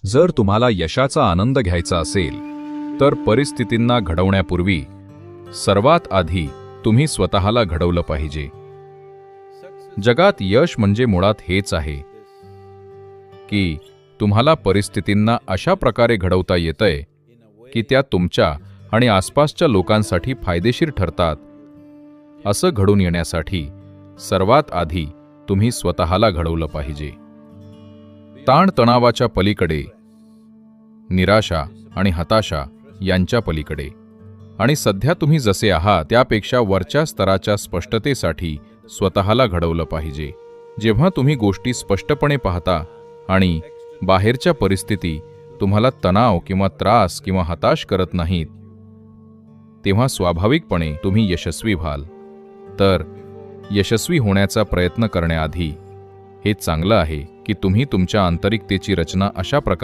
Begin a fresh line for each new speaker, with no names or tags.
जर तुम्हाला यशाचा आनंद घ्यायचा असेल तर परिस्थितींना घडवण्यापूर्वी सर्वात आधी तुम्ही स्वतःला घडवलं पाहिजे. जगात यश म्हणजे मुळात हेच आहे की तुम्हाला परिस्थितींना अशा प्रकारे घडवता येतंय की त्या तुमच्या आणि आसपासच्या लोकांसाठी फायदेशीर ठरतात. असं घडून येण्यासाठी सर्वात आधी तुम्ही स्वतःला घडवलं पाहिजे. ताणतणावाच्या पलीकडे, निराशा आणि हताशा यांच्या पलीकडे आणि सध्या तुम्ही जसे आहात त्यापेक्षा वरच्या स्तराच्या स्पष्टतेसाठी स्वतःला घडवलं पाहिजे. जेव्हा तुम्ही गोष्टी स्पष्टपणे पाहता आणि बाहेरच्या परिस्थिती तुम्हाला तणाव किंवा त्रास किंवा हताश करत नाहीत, तेव्हा स्वाभाविकपणे तुम्ही यशस्वी व्हाल. तर यशस्वी होण्याचा प्रयत्न करण्याआधी हे चांगलं आहे की तुम्ही तुमच्या आंतरिकतेची रचना अशा प्रकारे